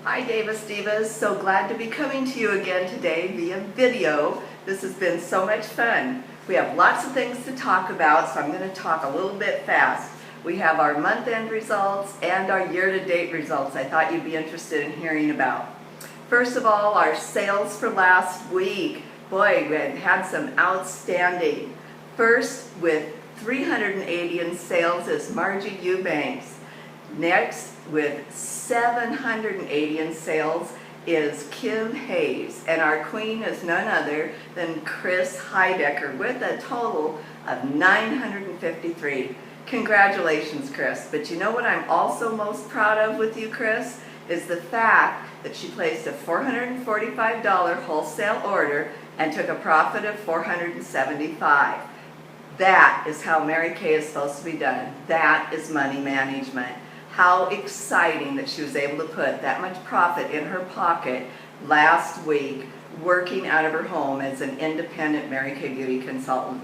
Hi Davis Divas, so glad to be coming to you again today via video. This has been so much fun. We have lots of things to talk about, so I'm going to talk a little bit fast. We have our month-end results and our year-to-date results I thought you'd be interested in hearing about. First of all, our sales for last week. Boy, we had some outstanding. First, with 380 in sales is Margie Eubanks. Next, with 780 in sales is Kim Hayes, and our queen is none other than Chris Heidecker with a total of 953. Congratulations, Chris. But you know what I'm also most proud of with you, Chris, is the fact that she placed a $445 wholesale order and took a profit of $475. That is how Mary Kay is supposed to be done. That is money management. How exciting that she was able to put that much profit in her pocket last week working out of her home as an independent Mary Kay beauty consultant.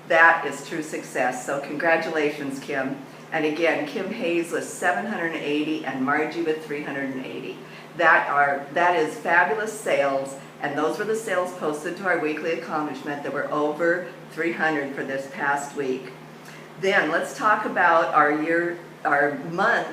That is true success. So congratulations, Kim. And again, Kim Hayes was 780 and Margie with 380. That is fabulous sales, and those were the sales posted to our weekly accomplishment that were over 300 for this past week. Then let's talk about our month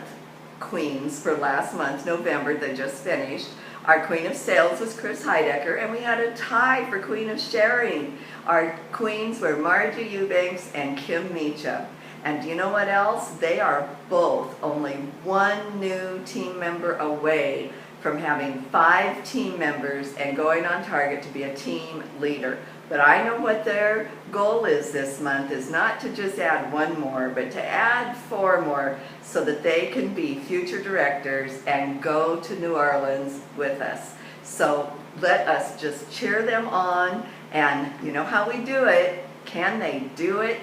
queens for last month, November, that just finished. Our queen of sales was Chris Heidecker, and we had a tie for queen of sharing. Our queens were Margie Eubanks and Kim Meacham. And do you know what else? They are both only one new team member away from having 5 team members and going on target to be a team leader. But I know what their goal is this month is not to just add 1 more, but to add 4 more so that they can be future directors and go to New Orleans with us. So let us just cheer them on, and you know how we do it. Can they do it?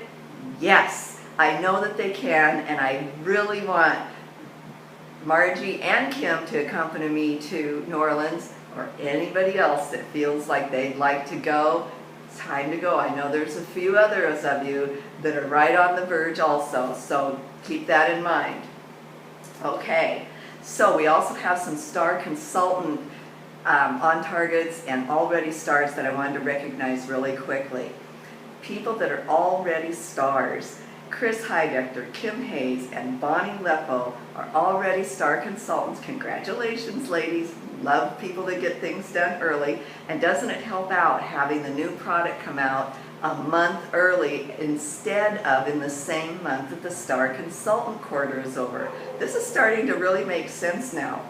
Yes, I know that they can, and I really want Margie and Kim to accompany me to New Orleans, or anybody else that feels like they'd like to go. It's time to go. I know there's a few others of you that are right on the verge also, so keep that in mind. Okay, so we also have some star consultant on targets and already stars that I wanted to recognize really quickly. People that are already stars. Chris Heidecker, Kim Hayes, and Bonnie Leppo are already star consultants. Congratulations, ladies. Love people that get things done early. And doesn't it help out having the new product come out a month early instead of in the same month that the star consultant quarter is over? This is starting to really make sense now.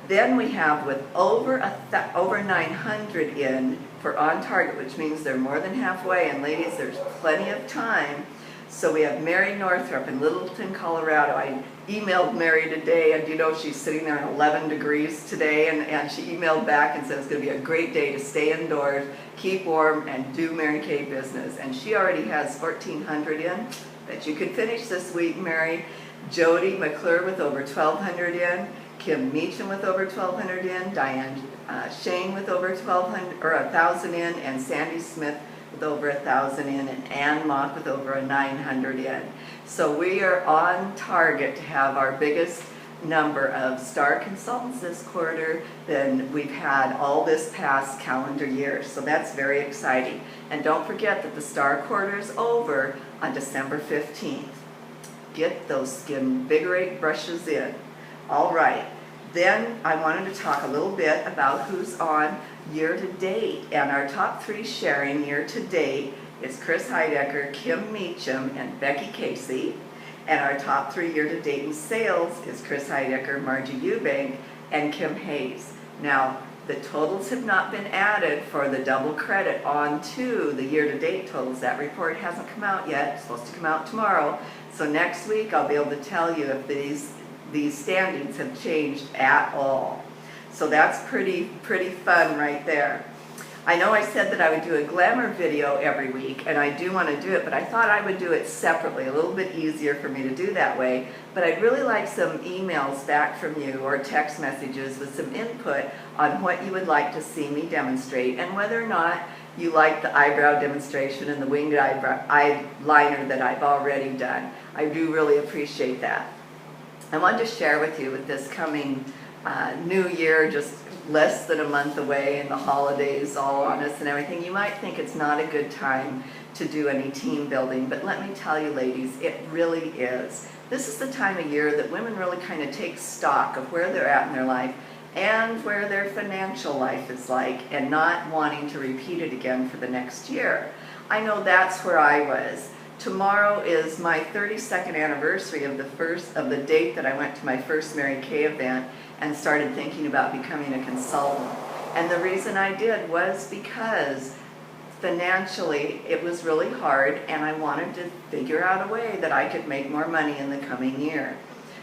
Then we have with over 900 in for on target, which means they're more than halfway. And ladies, there's plenty of time. So we have Mary Northrup in Littleton, Colorado. I emailed Mary today, and you know she's sitting there in 11 degrees today, and she emailed back and said it's going to be a great day to stay indoors, keep warm, and do Mary Kay business. And she already has 1,400 in that you could finish this week, Mary. Jody McClure with over 1,200 in, Kim Meacham with over 1,200 in, Diane Shane with over 1,000 in, and Sandy Smith with over 1,000 in, and Ann Mock with over 900 in. So we are on target to have our biggest number of star consultants this quarter than we've had all this past calendar year. So that's very exciting. And don't forget that the star quarter is over on December 15th. Get those Skinvigorate brushes in. All right. Then I wanted to talk a little bit about who's on year-to-date. And our top 3 sharing year-to-date is Chris Heidecker, Kim Meacham, and Becky Casey. And our top 3 year-to-date in sales is Chris Heidecker, Margie Eubank, and Kim Hayes. Now, the totals have not been added for the double credit onto the year-to-date totals. That report hasn't come out yet. It's supposed to come out tomorrow. So next week I'll be able to tell you if these standings have changed at all. So that's pretty fun right there. I know I said that I would do a glamour video every week, and I do want to do it, but I thought I would do it separately, a little bit easier for me to do that way. But I'd really like some emails back from you or text messages with some input on what you would like to see me demonstrate and whether or not you like the eyebrow demonstration and the winged eyeliner that I've already done. I do really appreciate that. I wanted to share with you with this coming New Year just less than a month away and the holidays all on us and everything, you might think it's not a good time to do any team building, but let me tell you ladies, it really is. This is the time of year that women really kind of take stock of where they're at in their life and where their financial life is like, and not wanting to repeat it again for the next year. I know that's where I was. Tomorrow is my 32nd anniversary of the date that I went to my first Mary Kay event and started thinking about becoming a consultant. And the reason I did was because financially it was really hard and I wanted to figure out a way that I could make more money in the coming year.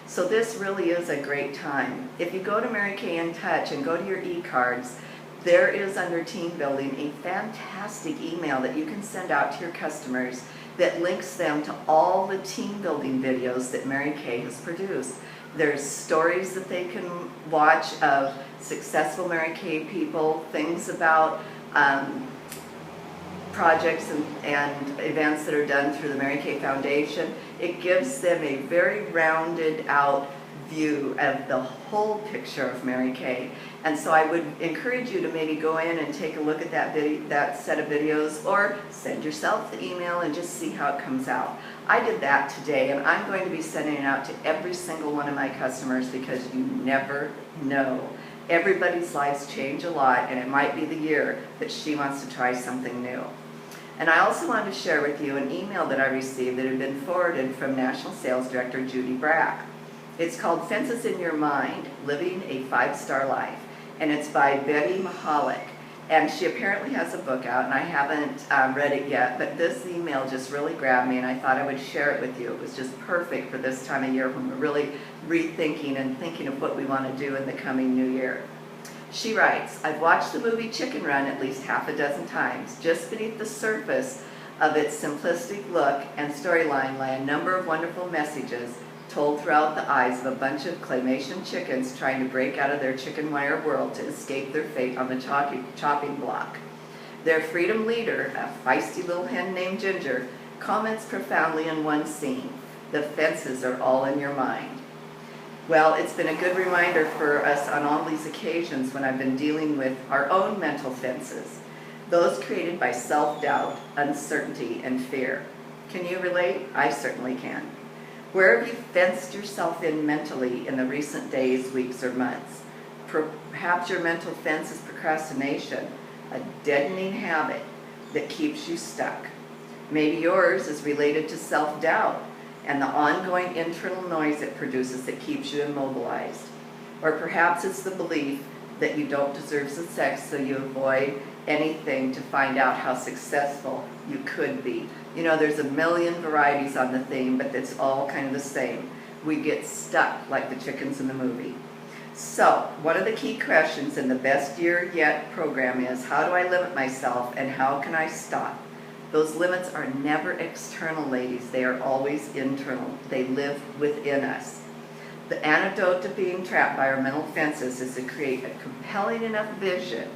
So this really is a great time. If you go to Mary Kay in Touch and go to your e-cards, there is under team building a fantastic email that you can send out to your customers that links them to all the team building videos that Mary Kay has produced. There's stories that they can watch of successful Mary Kay people, things about projects and events that are done through the Mary Kay Foundation. It gives them a very rounded out view of the whole picture of Mary Kay. And so I would encourage you to maybe go in and take a look at that set of videos, or send yourself the email and just see how it comes out. I did that today, and I'm going to be sending it out to every single one of my customers because you never know. Everybody's lives change a lot, and it might be the year that she wants to try something new. And I also wanted to share with you an email that I received that had been forwarded from National Sales Director Judy Brack. It's called Fences in Your Mind, Living a 5-Star Life. And it's by Betty Mahalik. And she apparently has a book out, and I haven't read it yet, but this email just really grabbed me, and I thought I would share it with you. It was just perfect for this time of year when we're really rethinking and thinking of what we want to do in the coming new year. She writes, I've watched the movie Chicken Run at least half a dozen times. Just beneath the surface of its simplistic look and storyline lie a number of wonderful messages told throughout the eyes of a bunch of claymation chickens trying to break out of their chicken wire world to escape their fate on the chopping block. Their freedom leader, a feisty little hen named Ginger, comments profoundly in one scene, the fences are all in your mind. Well, it's been a good reminder for us on all these occasions when I've been dealing with our own mental fences, those created by self-doubt, uncertainty, and fear. Can you relate? I certainly can. Where have you fenced yourself in mentally in the recent days, weeks, or months? Perhaps your mental fence is procrastination, a deadening habit that keeps you stuck. Maybe yours is related to self-doubt and the ongoing internal noise it produces that keeps you immobilized. Or perhaps it's the belief that you don't deserve success, so you avoid anything to find out how successful you could be. You know, there's a million varieties on the theme, but it's all kind of the same. We get stuck like the chickens in the movie. So, one of the key questions in the Best Year Yet program is, how do I limit myself and how can I stop? Those limits are never external, ladies. They are always internal. They live within us. The antidote to being trapped by our mental fences is to create a compelling enough vision,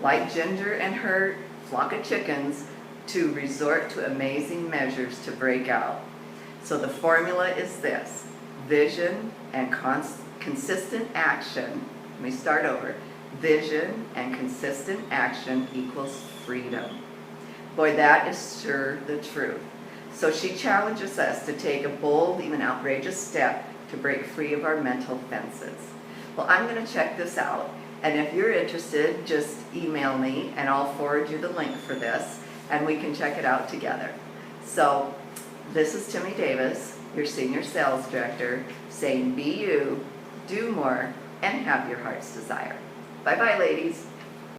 like Ginger and her flock of chickens, to resort to amazing measures to break out. So the formula is this: vision and consistent action. Let me start over. Vision and consistent action equals freedom. Boy, that is sure the truth. So she challenges us to take a bold, even outrageous step to break free of our mental fences. Well, I'm going to check this out, and if you're interested, just email me and I'll forward you the link for this, and we can check it out together. So this is Timmy Davis, your Senior Sales Director, saying be you, do more, and have your heart's desire. Bye-bye, ladies.